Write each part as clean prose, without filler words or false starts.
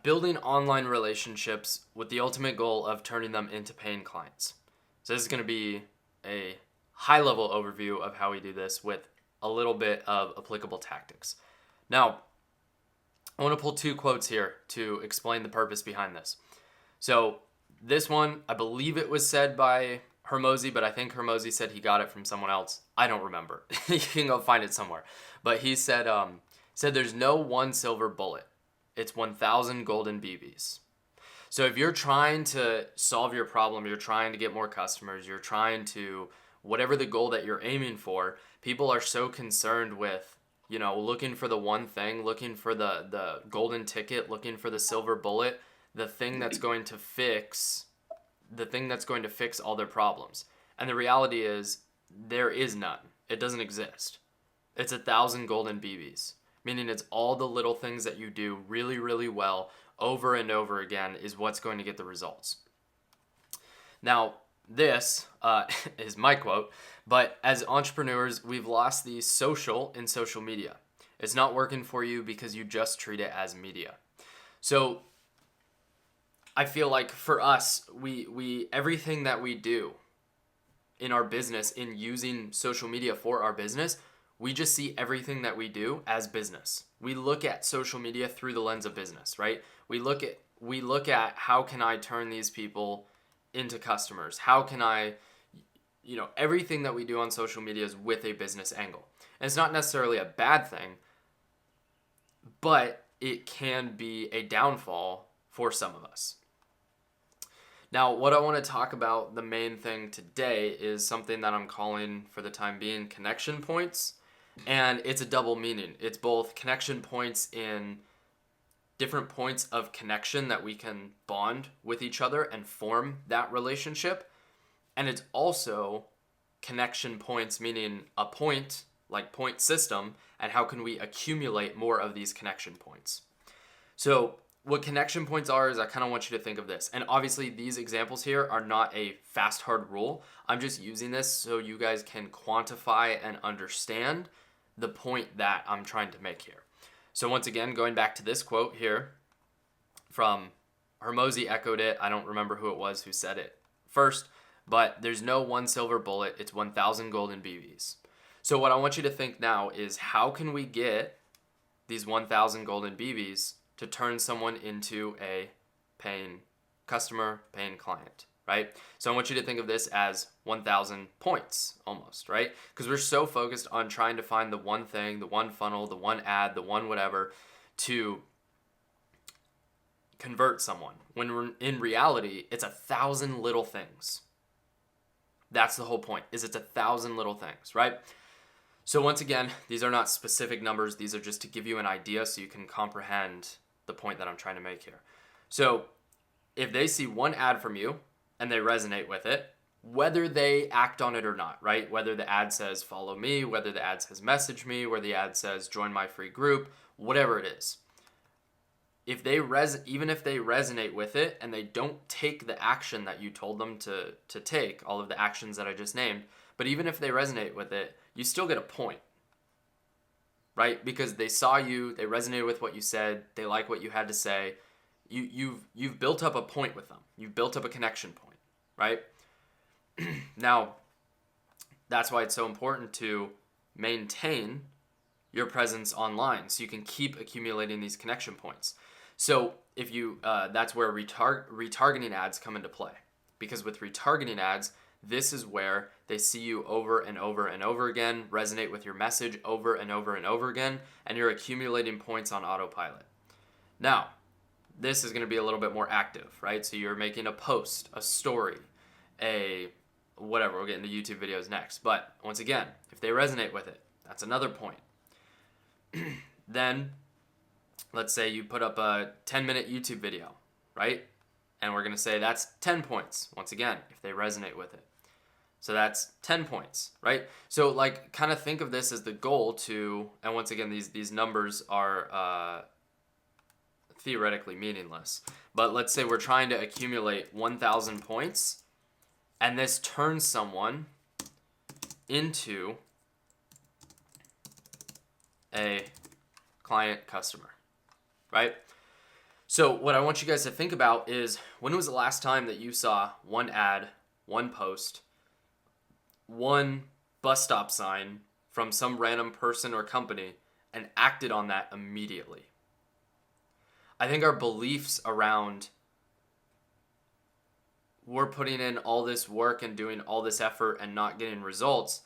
building online relationships with the ultimate goal of turning them into paying clients. So this is going to be a high level overview of how we do this with a little bit of applicable tactics. Now, I want to pull two quotes here to explain the purpose behind this. So this one, I believe it was said by Hormozi, but I think Hormozi said he got it from someone else. I don't remember. You can go find it somewhere. But he said there's no one silver bullet. It's 1,000 golden BBs. So if you're trying to solve your problem, you're trying to get more customers, you're trying to, whatever the goal that you're aiming for, people are so concerned with, looking for the one thing, looking for the golden ticket, looking for the silver bullet, the thing that's going to fix all their problems. And the reality is there is none. It doesn't exist. It's 1,000 golden BBs, meaning it's all the little things that you do really, really well over and over again is what's going to get the results. Now, this is my quote, but as entrepreneurs, we've lost the social in social media. It's not working for you because you just treat it as media. So I feel like for us, we everything that we do in our business, in using social media for our business, we just see everything that we do as business. We look at social media through the lens of business, right? We look at how can I turn these people into customers? How can I, everything that we do on social media is with a business angle. And it's not necessarily a bad thing, but it can be a downfall for some of us. Now, what I want to talk about, the main thing today, is something that I'm calling, for the time being, connection points. And it's a double meaning. It's both connection points in different points of connection that we can bond with each other and form that relationship. And it's also connection points, meaning a point, like point system, and how can we accumulate more of these connection points. So what connection points are is I kind of want you to think of this. And obviously these examples here are not a fast, hard rule. I'm just using this so you guys can quantify and understand the point that I'm trying to make here. So once again, going back to this quote here from Hormozi, echoed it. I don't remember who it was who said it first, but there's no one silver bullet. It's 1,000 golden BBs. So what I want you to think now is how can we get these 1,000 golden BBs to turn someone into a paying customer, paying client, right? So I want you to think of this as 1,000 points almost, right? Because we're so focused on trying to find the one thing, the one funnel, the one ad, the one whatever to convert someone. When in reality, it's 1,000 little things. That's the whole point, is it's 1,000 little things, right? So once again, these are not specific numbers. These are just to give you an idea so you can comprehend the point that I'm trying to make here. So if they see one ad from you and they resonate with it, whether they act on it or not, right? Whether the ad says follow me, whether the ad says message me, whether the ad says join my free group, whatever it is. If they even if they resonate with it and they don't take the action that you told them to take, all of the actions that I just named, but even if they resonate with it, you still get a point, right? Because they saw you, they resonated with what you said, they like what you had to say. You've built up a point with them. You've built up a connection point, right? Now, that's why it's so important to maintain your presence online so you can keep accumulating these connection points. So if you, that's where retargeting ads come into play. Because with retargeting ads, this is where they see you over and over and over again, resonate with your message over and over and over again, and you're accumulating points on autopilot. Now, this is going to be a little bit more active, right? So you're making a post, a story, whatever, we'll get into YouTube videos next. But once again, if they resonate with it, that's another point. Then, let's say you put up a 10-minute YouTube video, right? And we're going to say that's 10 points, once again, if they resonate with it. So that's 10 points, right? So like kind of think of this as the goal to, and once again, these numbers are theoretically meaningless. But let's say we're trying to accumulate 1,000 points, and this turns someone into a client customer, right? So what I want you guys to think about is, when was the last time that you saw one ad, one post, one bus stop sign from some random person or company and acted on that immediately? I think our beliefs around we're putting in all this work and doing all this effort and not getting results,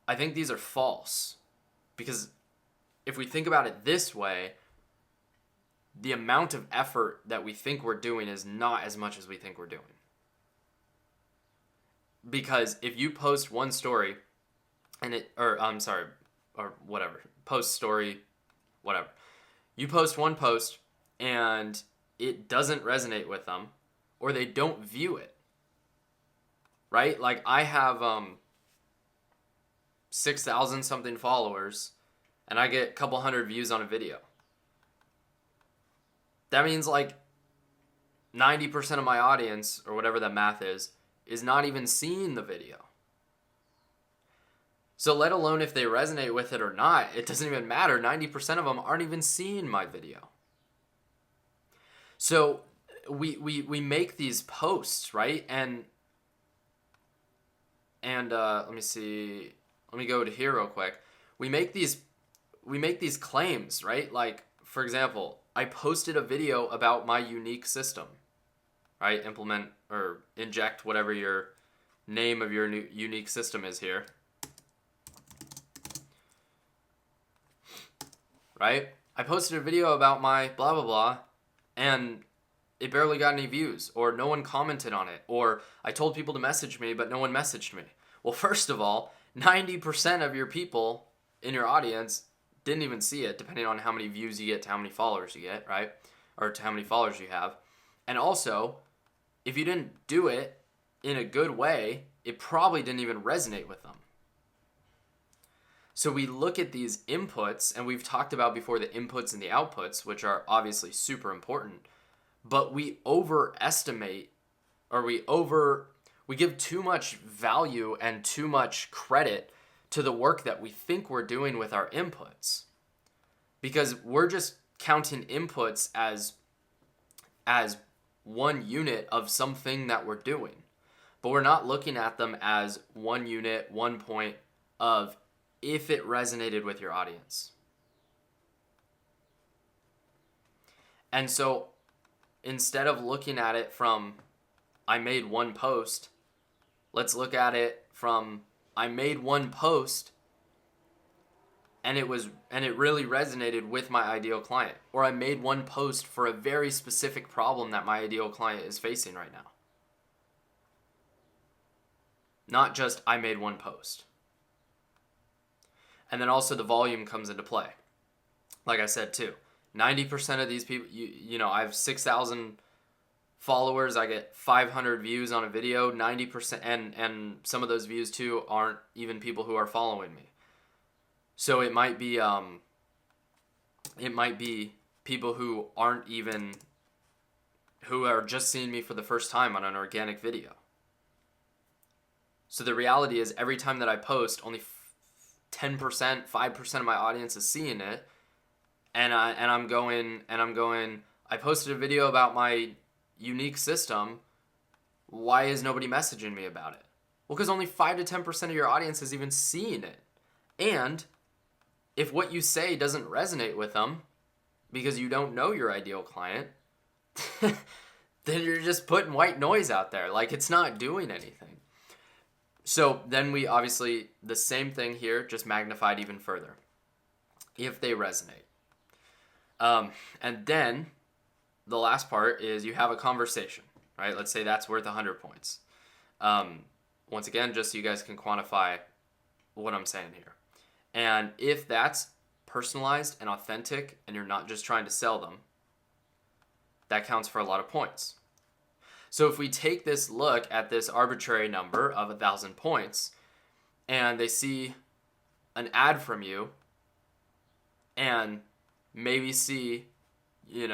I think these are false. Because if we think about it this way, the amount of effort that we think we're doing is not as much as we think we're doing. Because if you post one story post story, whatever. You post one post and it doesn't resonate with them, or they don't view it, right? Like, I have 6,000 something followers and I get a couple hundred views on a video. That means like 90% of my audience, or whatever that math is not even seeing the video. So let alone if they resonate with it or not, it doesn't even matter. 90% of them aren't even seeing my video. So we make these posts, right? And let me see. Let me go to here real quick. We make these claims, right? Like, for example, I posted a video about my unique system, right? Implement or inject whatever your name of your new unique system is here, right? I posted a video about my blah, blah, blah, and it barely got any views, or no one commented on it, or I told people to message me, but no one messaged me. Well, first of all, 90% of your people in your audience didn't even see it, depending on how many views you get to how many followers you get, right? Or to how many followers you have. And also, if you didn't do it in a good way, it probably didn't even resonate with them. So we look at these inputs, and we've talked about before the inputs and the outputs, which are obviously super important, but we overestimate, or we give too much value and too much credit to the work that we think we're doing with our inputs, because we're just counting inputs as one unit of something that we're doing, but we're not looking at them as one unit, one point of if it resonated with your audience. And so instead of looking at it from I made one post, let's look at it from I made one post and it really resonated with my ideal client, or I made one post for a very specific problem that my ideal client is facing right now. Not just I made one post. And then also the volume comes into play. Like I said too, 90% of these people, I have 6,000 followers, I get 500 views on a video, 90%, and some of those views too aren't even people who are following me. So it might be people who are just seeing me for the first time on an organic video. So the reality is, every time that I post, only 10%, 5% of my audience is seeing it, and I'm going, I posted a video about my unique system. Why is nobody messaging me about it? Well, because only 5 to 10% of your audience is even seeing it. And if what you say doesn't resonate with them because you don't know your ideal client, then you're just putting white noise out there. Like, it's not doing anything. So then we obviously, the same thing here, just magnified even further. If they resonate. And then the last part is you have a conversation, right? Let's say that's worth 100 points. Once again, just so you guys can quantify what I'm saying here. And if that's personalized and authentic and you're not just trying to sell them, that counts for a lot of points. So if we take this look at this arbitrary number of 1,000 points and they see an ad from you and maybe see, 3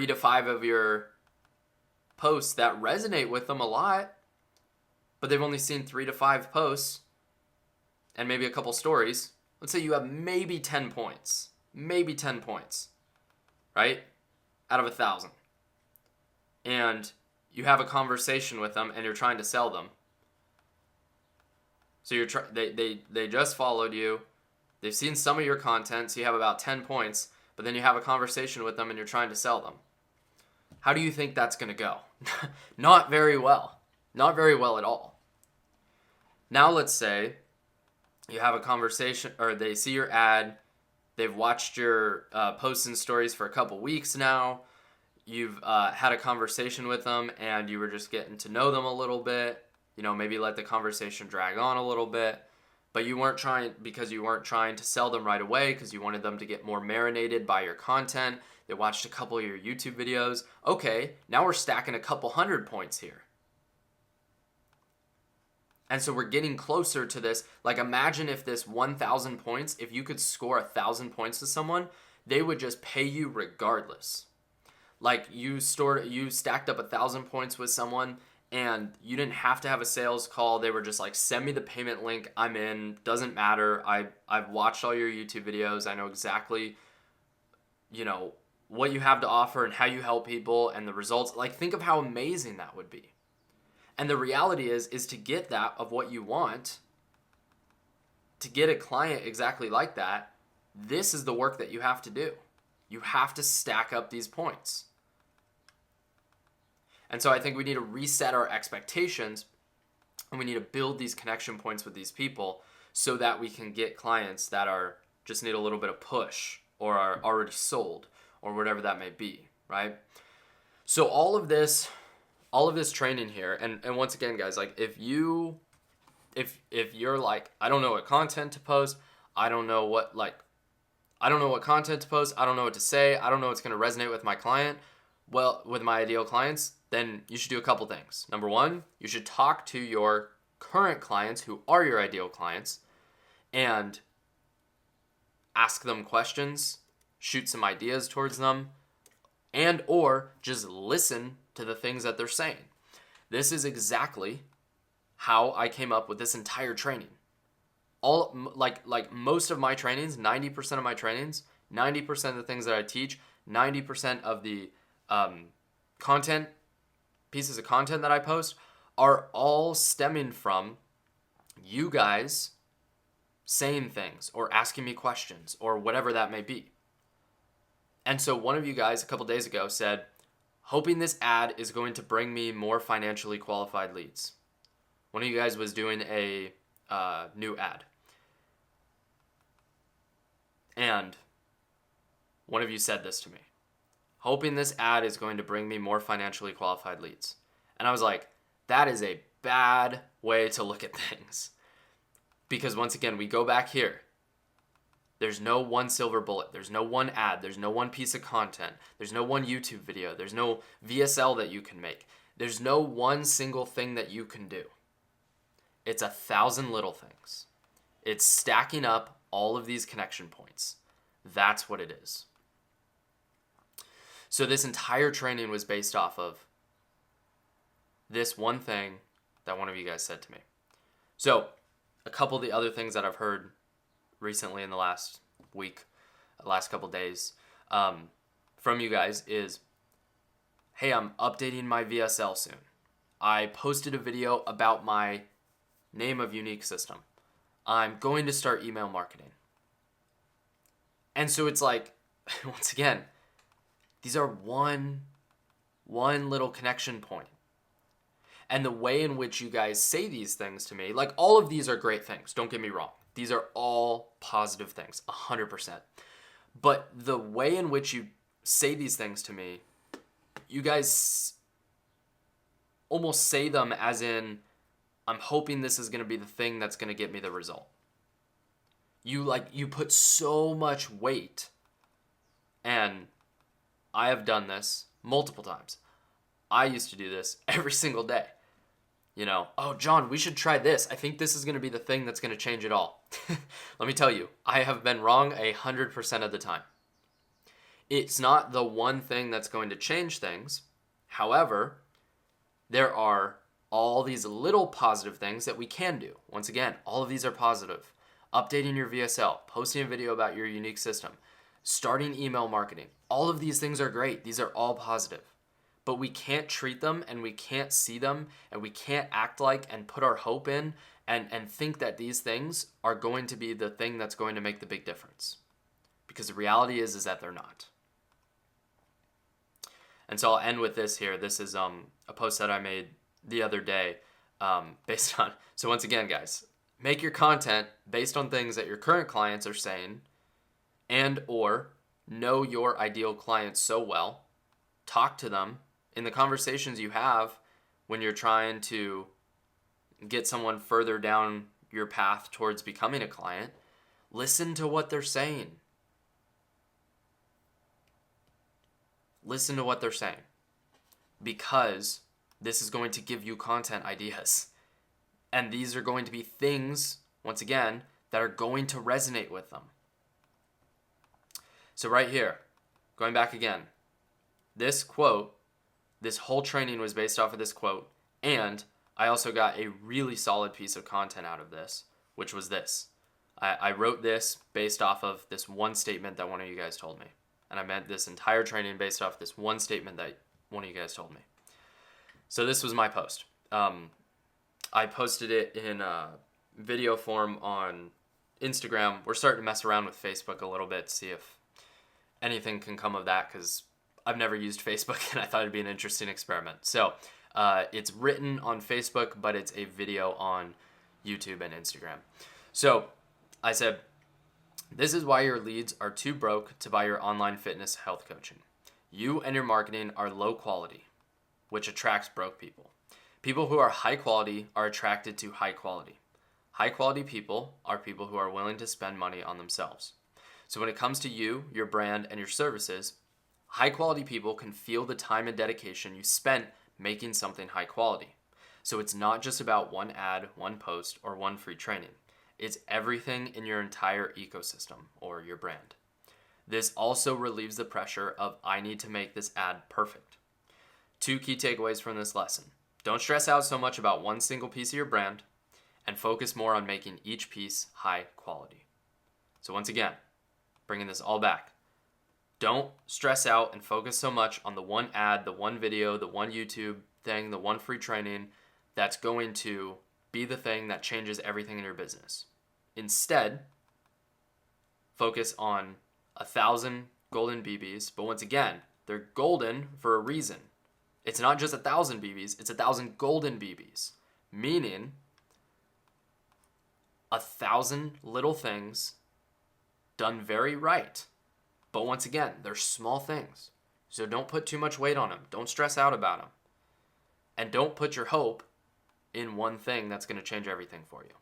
to 5 of your posts that resonate with them a lot, but they've only seen 3 to 5 posts and maybe a couple stories. Let's say you have maybe 10 points, right? out of 1,000, and you have a conversation with them and you're trying to sell them. So they just followed you. They've seen some of your content, so you have about 10 points, but then you have a conversation with them and you're trying to sell them. How do you think that's going to go? Not very well. Not very well at all. Now let's say you have a conversation, or they see your ad, they've watched your posts and stories for a couple weeks now, you've had a conversation with them and you were just getting to know them a little bit, maybe let the conversation drag on a little bit, but you weren't trying to sell them right away because you wanted them to get more marinated by your content. They watched a couple of your YouTube videos. Okay, now we're stacking a couple hundred points here. And so we're getting closer to this. Like, imagine if this 1,000 points, if you could score 1,000 points to someone, they would just pay you regardless. Like, you stacked up 1,000 points with someone and you didn't have to have a sales call. They were just like, send me the payment link, I'm in, doesn't matter. I've watched all your YouTube videos. I know exactly, what you have to offer and how you help people and the results. Like, think of how amazing that would be. And the reality is to get that of what you want, to get a client exactly like that, this is the work that you have to do. You have to stack up these points. And so I think we need to reset our expectations and we need to build these connection points with these people so that we can get clients that are just need a little bit of push or are already sold or whatever that may be, right? So all of this training here, and once again, guys, like if you're like, I don't know what content to post, I don't know what content to post, I don't know what to say, I don't know what's going to resonate with my client, with my ideal clients, then you should do a couple things. Number one, you should talk to your current clients who are your ideal clients and ask them questions, shoot some ideas towards them, and or just listen to the things that they're saying. This is exactly how I came up with this entire training. Like most of my trainings, 90% of my trainings, 90% of the things that I teach, 90% of the pieces of content that I post are all stemming from you guys saying things or asking me questions or whatever that may be. And so one of you guys a couple days ago said, hoping this ad is going to bring me more financially qualified leads. One of you guys was doing a new ad. And one of you said this to me, hoping this ad is going to bring me more financially qualified leads. And I was like, that is a bad way to look at things. Because once again, we go back here. There's no one silver bullet. There's no one ad. There's no one piece of content. There's no one YouTube video. There's no VSL that you can make. There's no one single thing that you can do. It's 1,000 little things. It's stacking up all of these connection points. That's what it is. So this entire training was based off of this one thing that one of you guys said to me. So a couple of the other things that I've heard recently in the last week, last couple days, from you guys is, hey, I'm updating my VSL soon. I posted a video about my name of unique system. I'm going to start email marketing. And so it's like, once again, these are one little connection point. And the way in which you guys say these things to me, like all of these are great things, don't get me wrong. These are all positive things, 100%. But the way in which you say these things to me, you guys almost say them as in, I'm hoping this is going to be the thing that's going to get me the result. You put so much weight, and I have done this multiple times. I used to do this every single day. Oh, John, we should try this. I think this is going to be the thing that's going to change it all. Let me tell you, I have been wrong 100% of the time. It's not the one thing that's going to change things. However, there are all these little positive things that we can do. Once again, all of these are positive. Updating your VSL, posting a video about your unique system, starting email marketing. All of these things are great. These are all positive. But we can't treat them and we can't see them and we can't act like and put our hope in and think that these things are going to be the thing that's going to make the big difference. Because the reality is that they're not. And so I'll end with this here. This is a post that I made the other day based on, so once again, guys, make your content based on things that your current clients are saying and or know your ideal clients so well. Talk to them in the conversations you have when you're trying to get someone further down your path towards becoming a client. Listen to what they're saying. Listen to what they're saying, because this is going to give you content ideas. And these are going to be things, once again, that are going to resonate with them. So right here, going back again, this quote, this whole training was based off of this quote, and I also got a really solid piece of content out of this, which was this. I wrote this based off of this one statement that one of you guys told me. And I meant this entire training based off this one statement that one of you guys told me. So this was my post. I posted it in video form on Instagram. We're starting to mess around with Facebook a little bit to see if anything can come of that, because I've never used Facebook and I thought it'd be an interesting experiment. So it's written on Facebook, but it's a video on YouTube and Instagram. So I said, this is why your leads are too broke to buy your online fitness health coaching. You and your marketing are low quality, which attracts broke people. People who are high quality are attracted to high quality. High quality people are people who are willing to spend money on themselves. So when it comes to you, your brand, and your services, high quality people can feel the time and dedication you spent making something high quality. So it's not just about one ad, one post, or one free training. It's everything in your entire ecosystem or your brand. This also relieves the pressure of, I need to make this ad perfect. 2 key takeaways from this lesson. Don't stress out so much about one single piece of your brand, and focus more on making each piece high quality. So once again, bringing this all back. Don't stress out and focus so much on the one ad, the one video, the one YouTube thing, the one free training that's going to be the thing that changes everything in your business. Instead, focus on 1,000 golden BBs, but once again, they're golden for a reason. It's not just 1,000 BBs, it's 1,000 golden BBs, meaning 1,000 little things done very right. But once again, they're small things. So don't put too much weight on them. Don't stress out about them. And don't put your hope in one thing that's going to change everything for you.